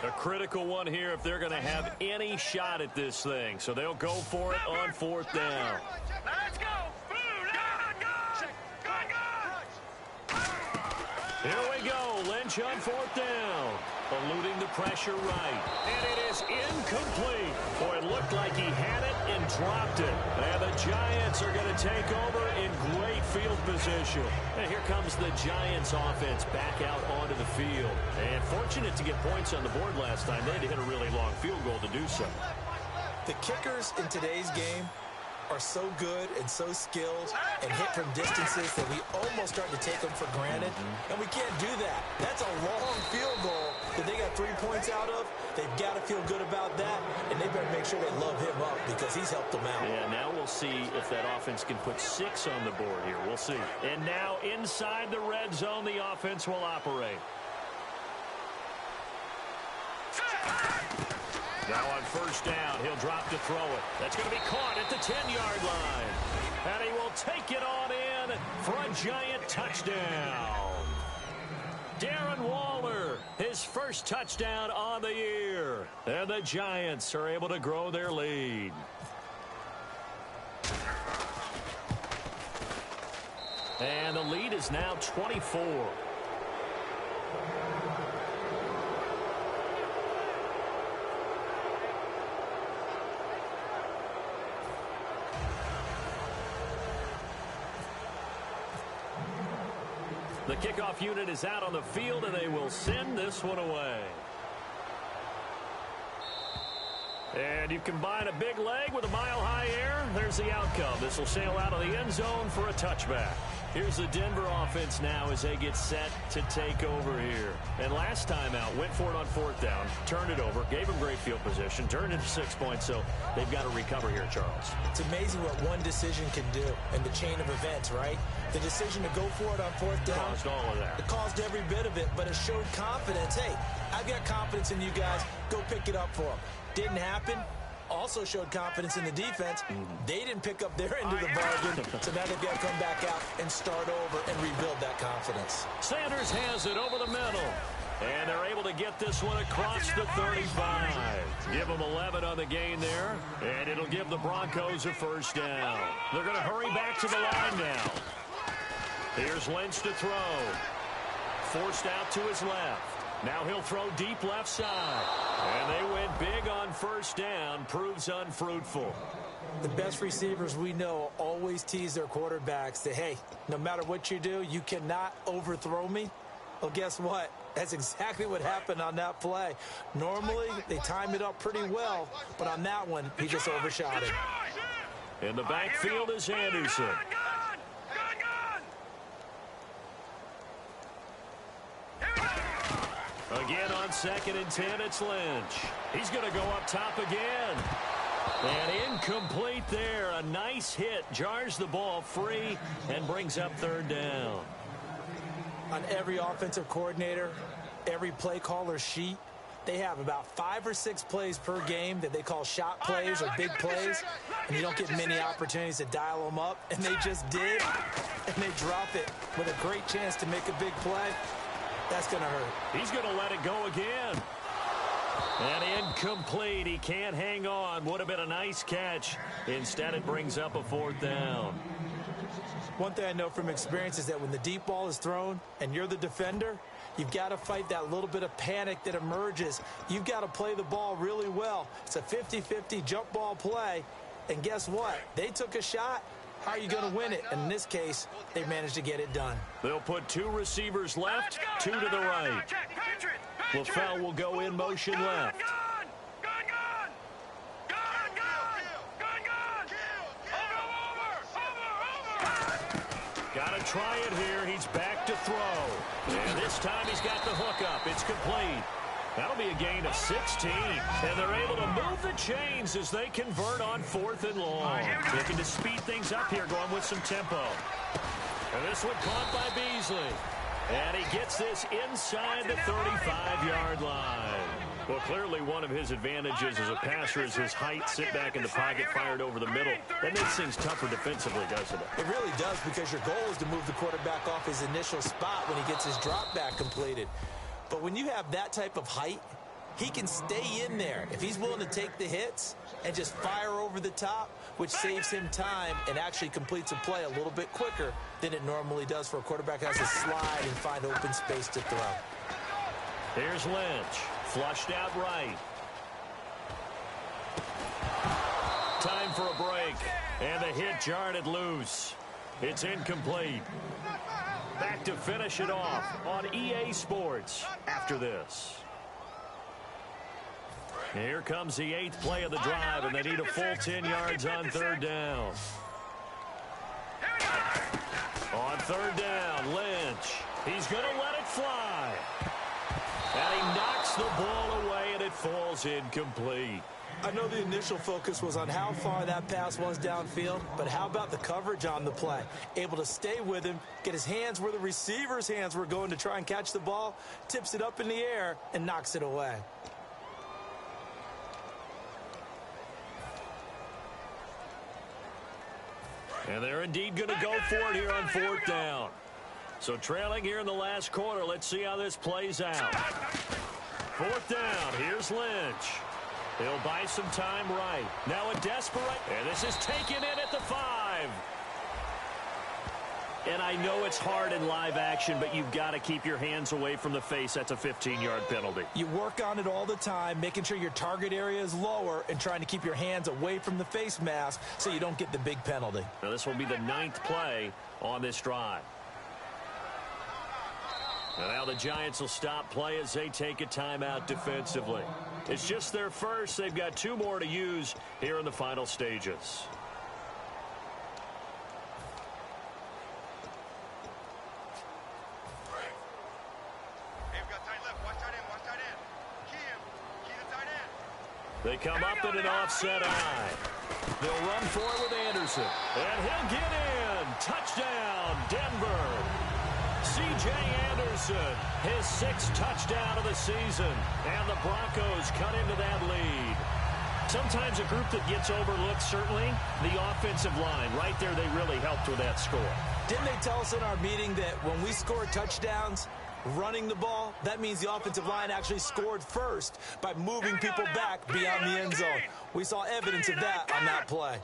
A critical one here if they're going to have any shot at this thing. So they'll go for it on 4th down. Let's go. Here we go. Lynch on 4th down. Eluding the pressure right. And it is incomplete. Boy, it looked like he had it and dropped it. And the Giants are going to take over in great field position. And here comes the Giants offense back out onto the field. And fortunate to get points on the board last time. They had to hit a really long field goal to do so. The kickers in today's game are so good and so skilled and hit from distances that we almost start to take them for granted. And we can't do that. That's a long field goal that they got 3 points out of. They've got to feel good about that, and they better make sure they love him up because he's helped them out. Yeah, now we'll see if that offense can put 6 on the board here. We'll see. And now inside the red zone, the offense will operate. Now on 1st down, he'll drop to throw it. That's going to be caught at the 10-yard line. And he will take it on in for a Giant touchdown. Darren Waller, his first touchdown on the year. And the Giants are able to grow their lead. And the lead is now 24. The kickoff unit is out on the field, and they will send this one away. And you combine a big leg with a mile-high air, there's the outcome. This will sail out of the end zone for a touchback. Here's the Denver offense now as they get set to take over here. And last time out, went for it on 4th down, turned it over, gave them great field position, turned into 6 points, so they've got to recover here, Charles. It's amazing what one decision can do in the chain of events, right? The decision to go for it on 4th down. Caused all of that. It caused every bit of it, but it showed confidence. Hey, I've got confidence in you guys. Go pick it up for them. Didn't happen. Also showed confidence in the defense. They didn't pick up their end of the bargain, so now they've got to come back out and start over and rebuild that confidence. Sanders has it over the middle. And they're able to get this one across the 35. Give them 11 on the gain there. And it'll give the Broncos a 1st down. They're going to hurry back to the line now. Here's Lynch to throw. Forced out to his left. Now he'll throw deep left side. And they went big on 1st down. Proves unfruitful. The best receivers we know always tease their quarterbacks that, hey, no matter what you do, you cannot overthrow me. Well, guess what? That's exactly what happened on that play. Normally, they time it up pretty well, but on that one, he just overshot it. In the backfield is Anderson. Again on 2nd and 10, it's Lynch. He's going to go up top again. And incomplete there. A nice hit. Jars the ball free and brings up 3rd down. On every offensive coordinator, every play caller sheet, they have about 5 or 6 plays per game that they call shot plays or big plays, and you don't get many opportunities to dial them up, and they just did, and they drop it with a great chance to make a big play. That's going to hurt. He's going to let it go again. And incomplete. He can't hang on. Would have been a nice catch. Instead, it brings up a 4th down. One thing I know from experience is that when the deep ball is thrown and you're the defender, you've got to fight that little bit of panic that emerges. You've got to play the ball really well. It's a 50-50 jump ball play. And guess what? They took a shot. How are you going to win it? And in this case, they managed to get it done. They'll put 2 receivers left, 2 to the right. LaFell will go in motion left. Got to try it here. He's back to throw. And this time he's got the hook up. It's complete. That'll be a gain of 16. And they're able to move the chains as they convert on 4th and long. Looking to speed things up here, going with some tempo. And this one caught by Beasley. And he gets this inside the 35-yard line. Well, clearly one of his advantages as a passer is his height. Sit back in the pocket, fired over the middle. That makes things tougher defensively, doesn't it? It really does, because your goal is to move the quarterback off his initial spot when he gets his drop back completed. But when you have that type of height he can stay in there if he's willing to take the hits and just fire over the top, which saves him time and actually completes a play a little bit quicker than it normally does for a quarterback who has to slide and find open space to throw. Here's Lynch. Flushed out right. Time for a break. And the hit jarred it loose. It's incomplete. Back to finish it off on EA Sports after this. Here comes the 8th play of the drive, and they need a full 10 yards on 3rd down. On 3rd down, Lynch. He's going to let it fly. And he knocks the ball away, and it falls incomplete. I know the initial focus was on how far that pass was downfield, but how about the coverage on the play? Able to stay with him, get his hands where the receiver's hands were going to try and catch the ball, tips it up in the air, and knocks it away. And they're indeed going to go for it here on 4th down. So trailing here in the last quarter, let's see how this plays out. 4th down, here's Lynch. He'll buy some time right. Now a desperate, and this is taken in at the 5. And I know it's hard in live action, but you've got to keep your hands away from the face. That's a 15-yard penalty. You work on it all the time, making sure your target area is lower and trying to keep your hands away from the face mask so you don't get the big penalty. Now this will be the 9th play on this drive. And now the Giants will stop play as they take a timeout defensively. It's just their first. They've got 2 more to use here in the final stages. They come up in an offset eye. They'll run for it with Anderson. And he'll get in. Touchdown, Denver. C.J. Anderson, his 6th touchdown of the season. And the Broncos cut into that lead. Sometimes a group that gets overlooked, certainly, the offensive line. Right there, they really helped with that score. Didn't they tell us in our meeting that when we score touchdowns, running the ball, that means the offensive line actually scored first by moving people back beyond the end zone. We saw evidence of that on that play.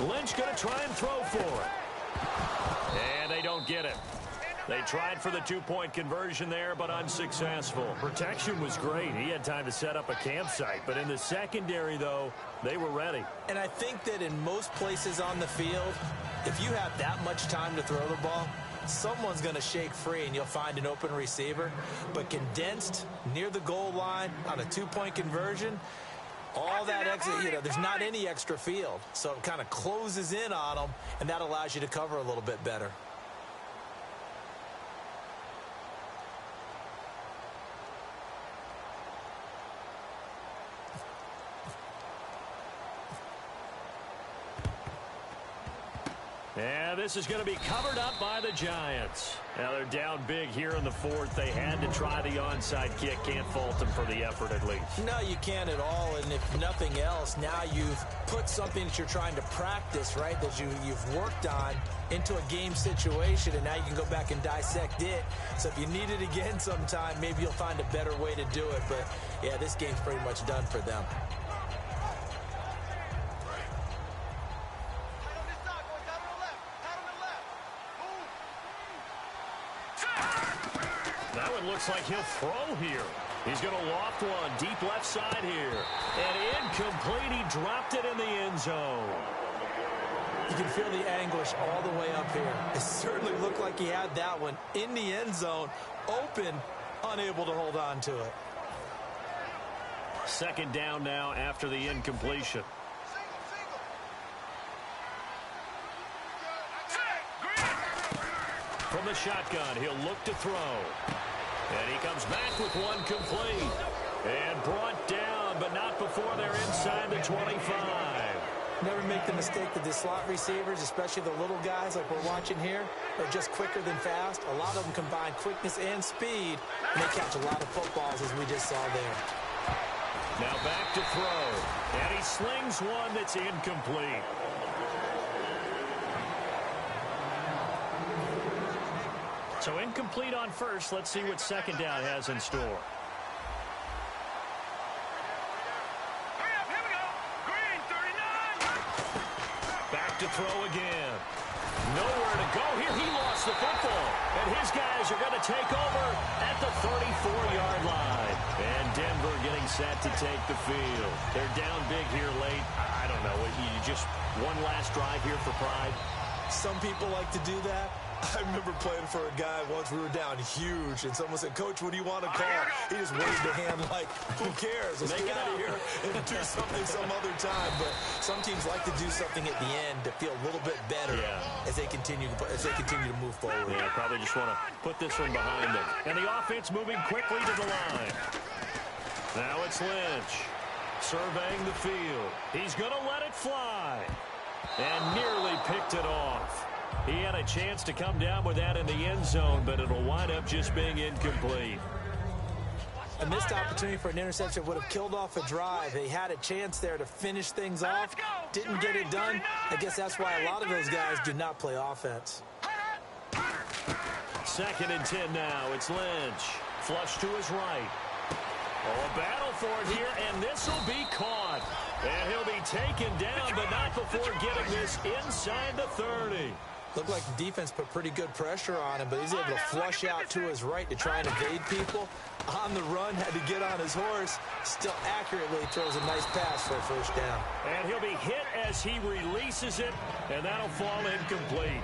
Lynch going to try and throw for it. And they don't get it. They tried for the 2-point conversion there, but unsuccessful. Protection was great. He had time to set up a campsite. But in the secondary, though, they were ready. And I think that in most places on the field, if you have that much time to throw the ball, someone's going to shake free and you'll find an open receiver. But condensed near the goal line on a 2-point conversion, all that extra, there's not any extra field. So it kind of closes in on them, and that allows you to cover a little bit better. And this is going to be covered up by the Giants. Now they're down big here in the 4th. They had to try the onside kick. Can't fault them for the effort at least. No, you can't at all. And if nothing else, now you've put something that you're trying to practice, right, that you've worked on into a game situation, and now you can go back and dissect it. So if you need it again sometime, maybe you'll find a better way to do it. But, yeah, this game's pretty much done for them. Looks like he'll throw here. He's going to loft one deep left side here. And incomplete. He dropped it in the end zone. You can feel the anguish all the way up here. It certainly looked like he had that one in the end zone, open, unable to hold on to it. 2nd down now after the incompletion. From the shotgun, he'll look to throw. And he comes back with one complete. And brought down, but not before they're inside the 25. Never make the mistake that the slot receivers, especially the little guys like we're watching here, are just quicker than fast. A lot of them combine quickness and speed, and they catch a lot of footballs, as we just saw there. Now back to throw. And he slings one that's incomplete. So incomplete on first. Let's see what second down has in store. Hurry up, here we go. Green, 39. Back to throw again. Nowhere to go here. He lost the football. And his guys are going to take over at the 34-yard line. And Denver getting set to take the field. They're down big here late. I don't know. You just one last drive here for pride. Some people like to do that. I remember playing for a guy once. We were down huge, and someone said, "Coach, what do you want to call?" He just waved the hand like, who cares? Let's get out of here and do something some other time. But some teams like to do something at the end to feel a little bit better as they continue to move forward. Yeah, probably just want to put this one behind them. And the offense moving quickly to the line. Now it's Lynch surveying the field. He's going to let it fly. And nearly picked it off. He had a chance to come down with that in the end zone, but it'll wind up just being incomplete. A missed opportunity for an interception would have killed off a drive. They had a chance there to finish things off. Didn't get it done. I guess that's why a lot of those guys do not play offense. 2nd and 10 now. It's Lynch. Flush to his right. Oh, a battle for it here, and this will be caught. And he'll be taken down, but not before getting this inside the 30. Looked like the defense put pretty good pressure on him, but he's able to flush out to his right to try and evade people. On the run, had to get on his horse. Still accurately throws a nice pass for a first down. And he'll be hit as he releases it, and that'll fall incomplete.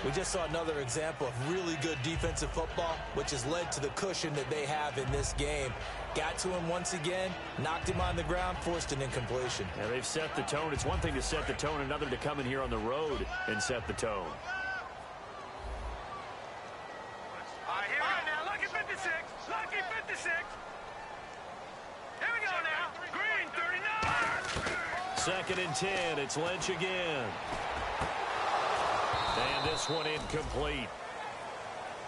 We just saw another example of really good defensive football, which has led to the cushion that they have in this game. Got to him once again, knocked him on the ground, forced an incompletion. Yeah, they've set the tone. It's one thing to set the tone, another to come in here on the road and set the tone. All right, here we go now. Lucky 56. Lucky 56. Here we go now. Green, 39. 2nd and 10. It's Lynch again. And this one incomplete.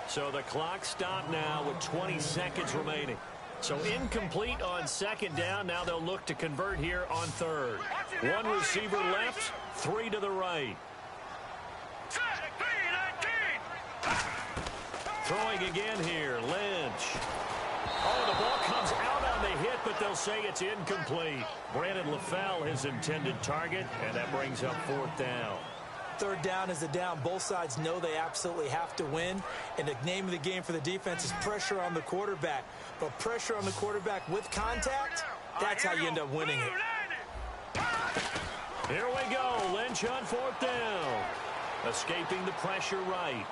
So the clock stopped now with 20 seconds remaining. So incomplete on 2nd down. Now they'll look to convert here on 3rd. One receiver left, 3 to the right. Throwing again here, Lynch. Oh, the ball comes out on the hit, but they'll say it's incomplete. Brandon LaFell, his intended target, and that brings up 4th down. 3rd down is a down. Both sides know they absolutely have to win. And the name of the game for the defense is pressure on the quarterback. But pressure on the quarterback with contact, that's how you end up winning it. Here we go. Lynch on 4th down. Escaping the pressure right.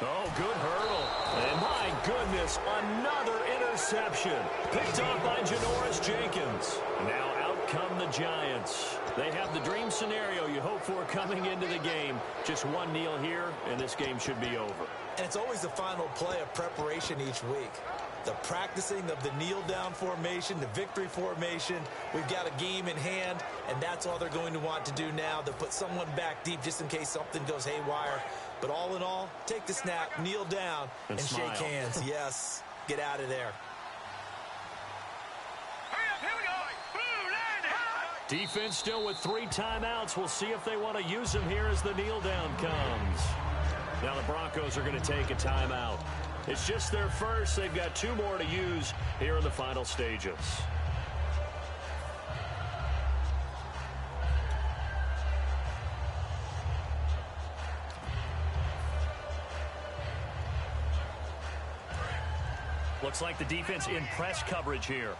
Oh, good hurdle. And my goodness, another interception. Picked off by Janoris Jenkins. Now out come the Giants. They have the dream scenario you hope for coming into the game. Just one kneel here, and this game should be over. And it's always the final play of preparation each week. The practicing of the kneel-down formation, the victory formation. We've got a game in hand, and that's all they're going to want to do now. They'll put someone back deep just in case something goes haywire. But all in all, take the snap, kneel down, and shake hands. Yes, get out of there. Defense still with 3 timeouts. We'll see if they want to use them here as the kneel down comes. Now the Broncos are going to take a timeout. It's just their first. They've got 2 more to use here in the final stages. Looks like the defense in press coverage here.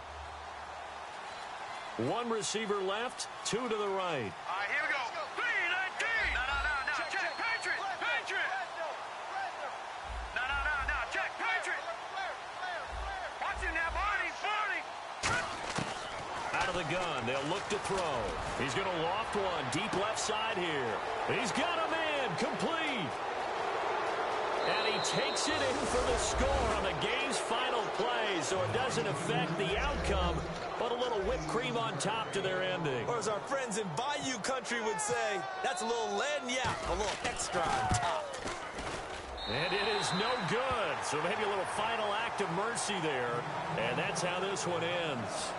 1 receiver left, 2 to the right. All right, here we go. 3-19. No. Check. Patriot. No. Check. Patriot. Watch him now, Barney. Out of the gun, they'll look to throw. He's going to loft one deep left side here. He's got a man complete. And he takes it in for the score on the game's final play, so it doesn't affect the outcome, but a little whipped cream on top to their ending. Or as our friends in Bayou country would say, that's a little lagniappe, a little extra on top. And it is no good, so maybe a little final act of mercy there, and that's how this one ends.